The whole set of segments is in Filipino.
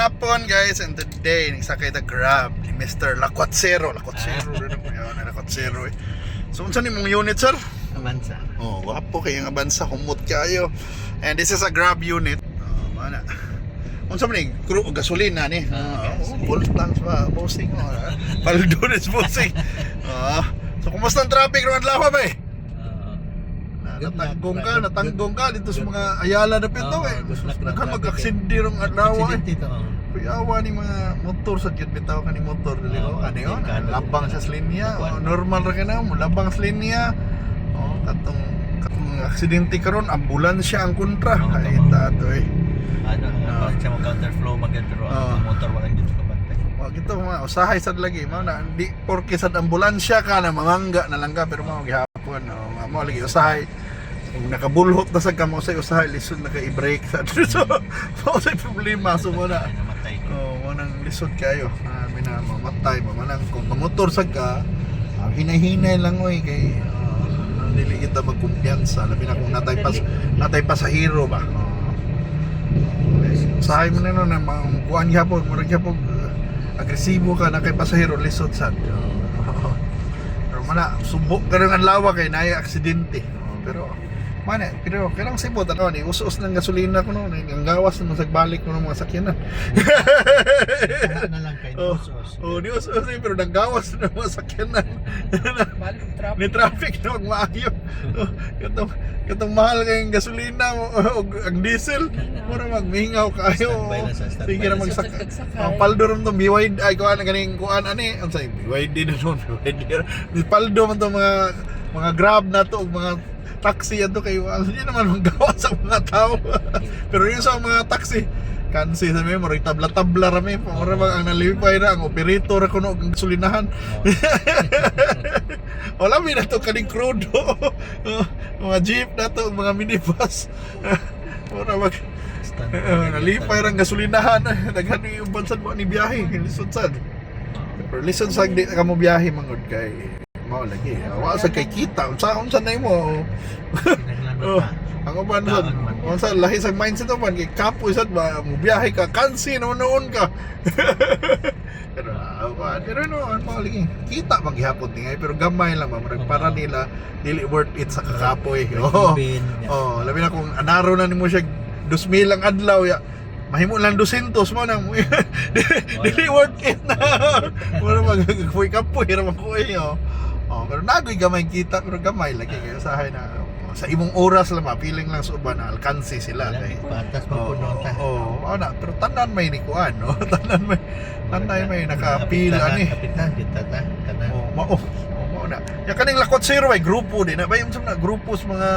hapon guys, and today nagsakay na Grab ni Mr. Laquatsero. Laquatsero eh. So unsa ni mong unit sir? Avanza. Oh, wapo kay ang Avanza, humot kayo. And this is a Grab unit. Mana. Unsa man ni gasolina ni? Full tanks ba, bossing mo. Paldo is bossing. So kumusta ang traffic ron adlaw ba? Natanggong ka dito sa mga Ayala na pito eh. Nagkan mag-aksindi rong adlaw eh. Kuyawa ni mga motor sa kit bitaw kani motor dili ko kani labang sa linya. Normal ra kana mo labang sa linya. Katong aksidente karon ambulansya ang kontra. Ay tato eh. Siya mo counter flow magandro ang motor wala dito kabantay. Wa gito mga usahay sad lagi mao na di porke sad ambulansya ka na mamangga na lang ka pero mao gihapon mao lagi usahay. Kung nakabulhot na sa kamo sa usahay lisod na ka-i-brake sa so mao say problema so mo na mo nang lisod kayo mamatay mo manang kung motor sad ka hinay-hinay lang oy kay dili kita magkumpiyansa labi na kung natay pasahero ba. Usahay mo na no na kuan gyapon murag gyapon agresibo ka na kay pasahero lisod sad. Pero mana subok ka rin ang lawa kay naay aksidente. Pero kailang sibot ano ni us-us ng gasolina ko no ang gawas naman sagbalik ko ng mga sakyanan. Na lang kay us-us. Ni us-us pero nang gawas ng mga sakyanan. Ni traffic no maayo. Katong mahal kay gasolina o ang diesel mura magmingaw kayo. Sige ra magsakay. Ang paldo ron to BYD ay kuan ganing kuan ani unsay BYD na non BYD. Paldo man to mga Grab na to mga taxi ato kay hindi naman magawa sa mga tao. Pero yun sa mga taxi kansi sa may murag tabla-tabla rami para ang nalipay na ang operator ako no ang gasolinahan. Wala mi na to kaning crudo. Mga jeep na to mga minibus. Para mag nalipay ra ang gasolinahan daghan yung bansad mo ni biyahe lisod sad. Pero lisod sad di ka mo biyahe mangod kay mao lagi wa sa kay kita unsa na mo ang uban sad unsa lahi sa mindset uban kay kapoy sad ba mo biyahe ka kansi noon ka pero no mao lagi kita maghapon tingay pero gamay lang para nila dili worth it sa kakapoy labi na kung anaro na nimo siya 2,000 lang adlaw ya mahimo lang 200 mo nang dili worth it na para magkuy kapoy ra makuy pero nagoy gamay kita pero gamay lagi kay usahay na sa imong oras lang mapiling lang sa uban alkansi sila kay patas mapuno ta. Ana pero tanan may ni kuan no tanan may nakapil ani kapitan kita ta tanan mao na ya kaning Laquatsero ay grupo din na ba yung na grupo sa mga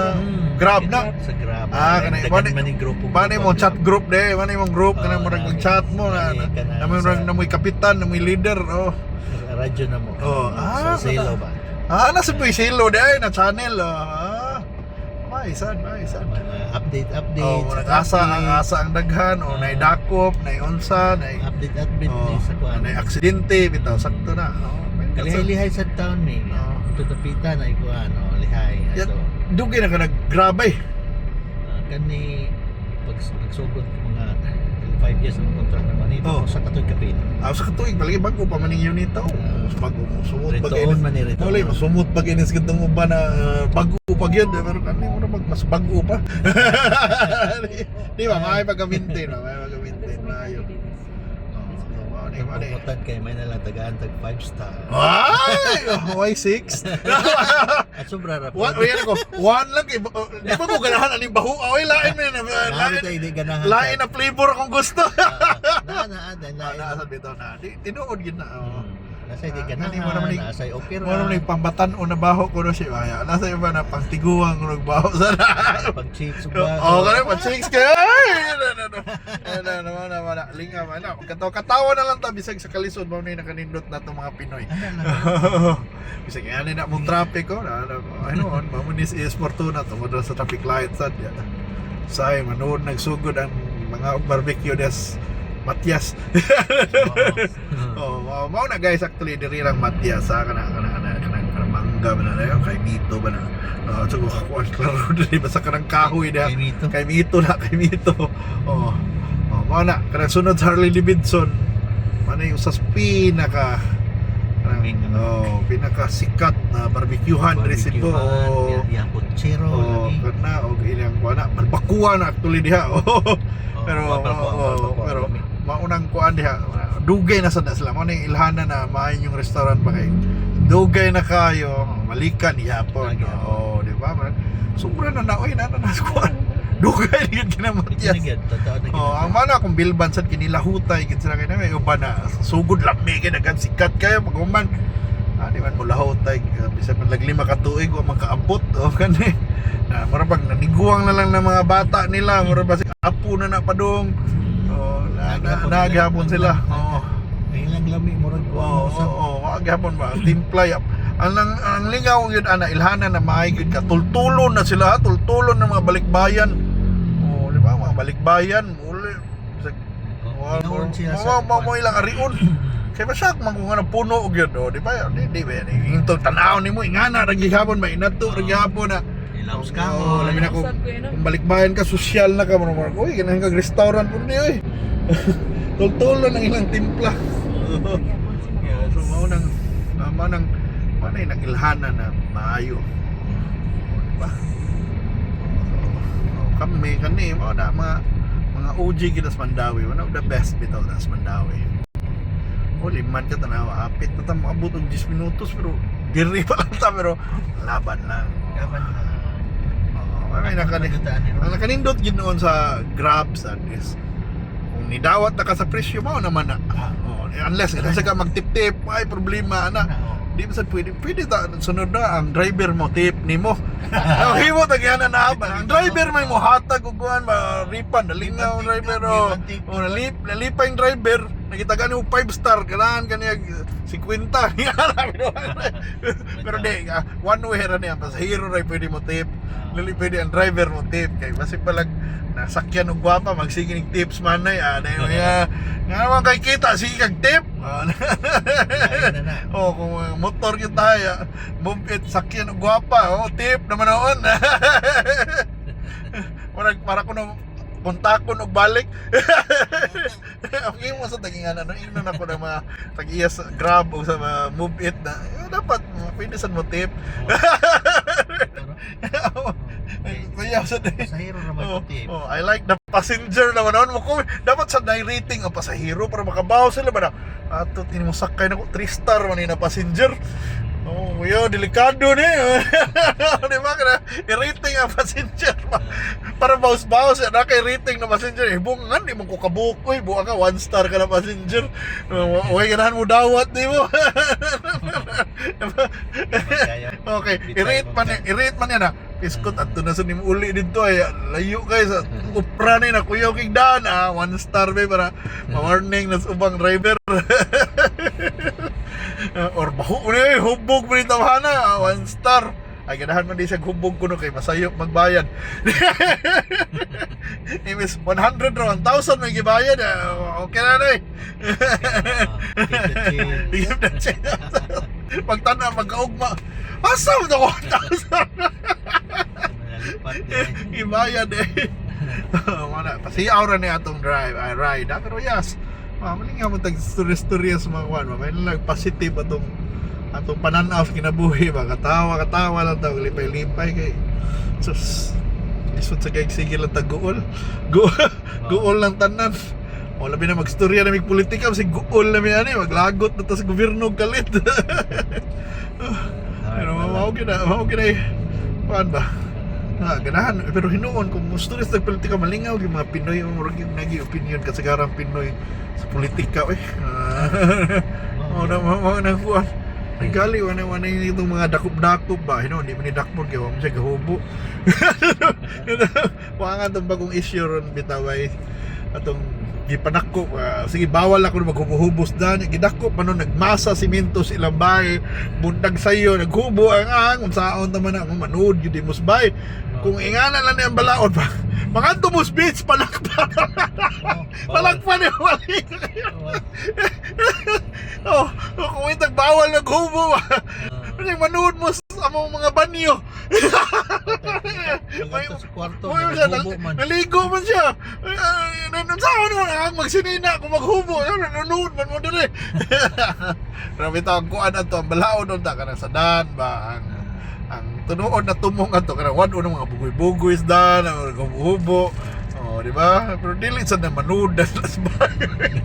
Grab na sa Grab kanay man grupo ba mo chat group de man imong group kanang murag mag-chat mo na murag na mo'y kapitan na mo'y leader radyo na mo sa Silo ba nasa po yung Silo de ay na channel Maisan update asa ang daghan nay dakop nay unsa nay update sa kuan nay aksidente bitaw sakto na lihay sa town ni tutupitan ay kuan lihay ato dugi na ka naggrabay kani pag nagsugod ko mga 5 years ng contract naman ito sa katuig kapit sa katuig palagi bago pa maning unit to bago sumot pag sumot pag inis gitong uban na bago pag yun pero kani mo na mas bago pa di ba may pag-maintain na yun Pagputan kay may nalang tagaan tag 5 star. Why 6? At sobra ra. Yan ako. 1 lang kay di ba ko ganahan aning baho. Lain man lain na flavor akong gusto. Nasa bitaw na. Tinuod gid na. Nasa di ganahan. Nasa okay ra. Mo nang pambatan-o na baho ko no siya. Nasa iba na pagtiguang ng baho sana. Pag chicks ba. Kare pag chicks kay. Na linga man. Katawa na lang ta bisag sa kalisod mao ni nakanindot na to mga Pinoy. Bisag ani na mong traffic ko ano mao ni is Fortuna to mo sa traffic light sad ya. Say manood nagsugod ang mga barbecue des Matias. Mao na guys actually diri lang Matias kana mangga ba na kay Mito ba na. So ko klaro diri basta kanang kahoy na kay Mito. Mao na kanang sunod sa Harley Davidson. Ano yung sa pinaka pinakasikat na barbecuehan resibo. Yang putsero. Kana og ilang kuana barbakuan actually diha. Pero maunang kuan diha. Dugay na sad sila. Mao ning ilhanan na maayon yung restaurant ba kay. Dugay na kayo, malikan ihapon. Di ba? Sobra na naoy na kuan. Dugay gid kinamatyas. Ang mana kung bilban sad kinilahutay gid sila kay may uban na sugod lami kay daghan sikat kayo pag human. Di man mo lahutay bisan man lag 5 ka tuig wa makaabot o kani. Mura bang naniguang na lang ng mga bata nila, mura ba si apo na padong. Naghapon sila. Ilang lami murag maghapon ba timpla ang lingaw yun ana ilhanan na maay gyud ka tultulon na sila, tultulon ng mga balikbayan. Di ba mga balikbayan uli mo ilang ariun kay masak man kung ano puno gyud di ba di ba into tanaw nimo ingana ra gihapon ba inato ra gihapon na ilaws ka labi na kung balikbayan ka sosyal na ka mo oy ganahan kag restaurant pud ni oy tultulon ang ilang timpla. So manang manay nagilhanan na maayo. Diba? Kami kani mo na mga OG ginas Mandawi, one of the best bitaw das Mandawi. Liman ka tanawa, apit na ta maabot og 10 minutos pero diri pa lang ta pero laban lang. Ang nakanindot gid noon sa Grab sa is kung nidawat na ka sa presyo mo naman na. Unless kasi ka magtip-tip, ay problema na. Di ba pwede ta sunod na ang driver mo tip nimo. Ang himo tagyan na ang driver may mo hatag ug kuan ripan dalingaw driver nalipa yung driver nakita mo 5 star kailangan kaniya 50 pero di one way ra niya pasahero ra pwede mo tip lili pwede ang driver mo tip kay basi palag nasakyan og gwapa magsiginig tips manay dayon nga naman kay kita sige kag tip kung motor kita bumpit sakyan og gwapa tip naman noon para kuno kontakon og balik. Okay mo sa tagingan ingnon ako na mga tag-iyas Grab o sa Move It na dapat pwede sad mo tip. Pasahero naman tip. I like the passenger naman mo ko dapat sa rating ang pasahero para makabaw sila ba na ato tinimo sakay nako 3 star man na passenger. Delikado ni. Di ba kana i-rating ang passenger para baus-baus na kay rating na passenger bungan di man ko kabukoy buang ka 1 star ka na passenger. Way ganahan mo dawat di mo. Okay, i-rate man yan iskot at na sa nimo uli dito ay layo kay sa upra ni na kuyaw kig daan 1 star ba para ma-warning na sa ubang driver. Or baho ni hubog mo ni tawhana 1 star ay ganahan man di siya hubog kuno kay masayop magbayad. Imis 100 ra 1,000 may gibayad okay na na give the check pagtana magkaugma asa mo na 1,000 ibayad wala pasiyaw ra ni atong ride pero yes maling nga mo tag story-story sa mga kwan may lang positive atong pananaw sa kinabuhi ba katawa lang tawag lipay-lipay kay sus isot sa kay sige lang tag guol lang tanan wala ba na magstorya na may politika kasi guol na may maglagot na ta sa gobyerno kalit. Pero mao gina kuan ba ganahan pero hinuon kung gusto rin sa politika malingaw yung mga Pinoy yung nagi opinion kasagarang Pinoy sa politika na kuan nagali wana itong mga dakop-dakop ba hindi man ni dakpon kaya wala siya gahubo. Wala nga itong bagong issue ron bitaway atong gipanako sige bawal ako na maghubo-hubos dan gidakop man nagmasa simento sa ilang bahay bundag sayo naghubo ang unsaon naman ang manood gyud di musbay kung ingana lang ang balaod pa mga tumus beach palakpan palakpan yung wali kung itag bawal naghubo manood mo sa among mga banyo Nagato sa kwarto, Uy, siya, naghubo man. naligo man siya. Nansaon naman ang magsinina kung maghubo. Nanonood man mo dali. Grabe tawag kuan ato ang balaod unta kanang sadan ba ang tunuod na tumong ato kanang wad unang mga bugoy-bugoy isda na hubo. Oh, di ba? Pero dili sa na manood na sa bahay.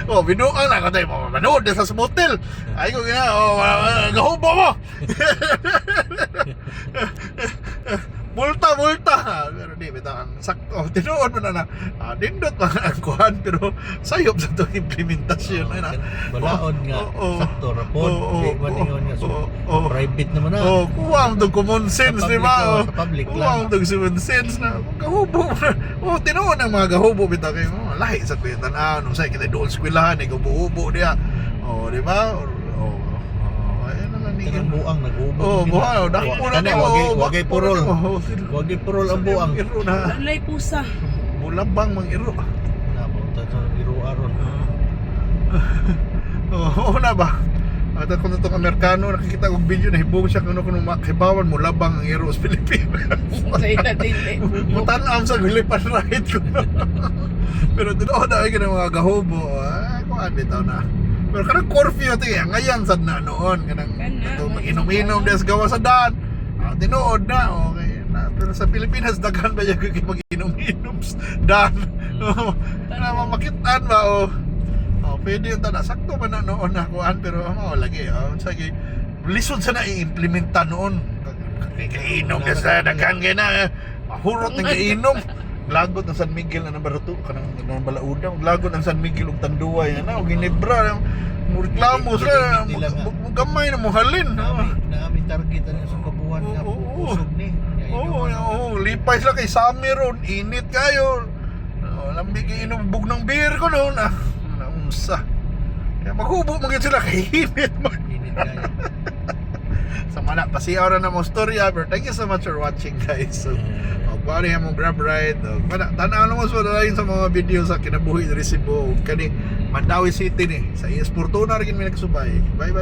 Oh, binuang na katay mo manood na sa motel. Ay ko gina, oh, gahubo mo. Multa. Pero di bitaw ang sakto. Tinuod mo na dindot mga ang kuhan pero sayop sa itong implementasyon. Ay na. Balaod nga, Oo. sakto, rapod. Oo, Di man ingon nga, so, oo. private naman na. Oh, kuha ang itong common sense, Sa di public, ba? oh, Oh, sa public kuha lang. ang itong common sense na gahubo mo na. Oh, tinuod ang mga gahubo bitaw kayo. Oh, lahi sa kuya tanaw. Nung sa'yo kita doon eskwelahan, gahubo diya. Oh, di ba? Oh, ayun na lang Kanang buang nag-ubo. Oh, buhaw. Dako na Kani, wagay purol. Wagay purol ang buang. Iro na. Walay pusa. Bulabang mang iro. Napunta sa iro-aron. Oo na ba? At kung itong Amerikano, nakikita kong video na hibong siya kung makibawan mo labang ang iro sa Pilipinas. Say na dili. Mutanam sa gulipan right ko. Pero doon na ay ganang mga gahobo. Kung ano bitaw na. Pero kanang curfew ito eh. Ngayon sad na noon. Kanang ito mag-inom-inom des gawa sa daan. Tinuod na. Okay. Pero sa Pilipinas, daghan ba yung mag-inom-inom sa daan? Mamakitaan ba o? Pwede yung tada. Sakto ba na noon na kuhan. Pero lagi. Sige. Lisod sa na-i-implementa noon. Kainom ka sa daghan kaya na. Mahurot ng kainom. Lagot ng San Miguel na number 2 kanang balaudang lagot ng San Miguel ug Tanduay na og Ginebra mo reklamo sila mo gamay na mo halin Naami target ano sa kabuhan nga usog ni. oo lipay sila kay summer ron init kayo lambi kay inom bugnang beer ko noon naunsa kaya maghubo man gyud sila kay init man Init kaya. sa mana pasiyaw ra na mo storya pero thank you so much for watching guys so bari mo grab ride tanaw naman so dalayin sa mga video sa kinabuhi ni Cebu kani Mandawi City ni sa ES Fortuna rin may nagsubay bye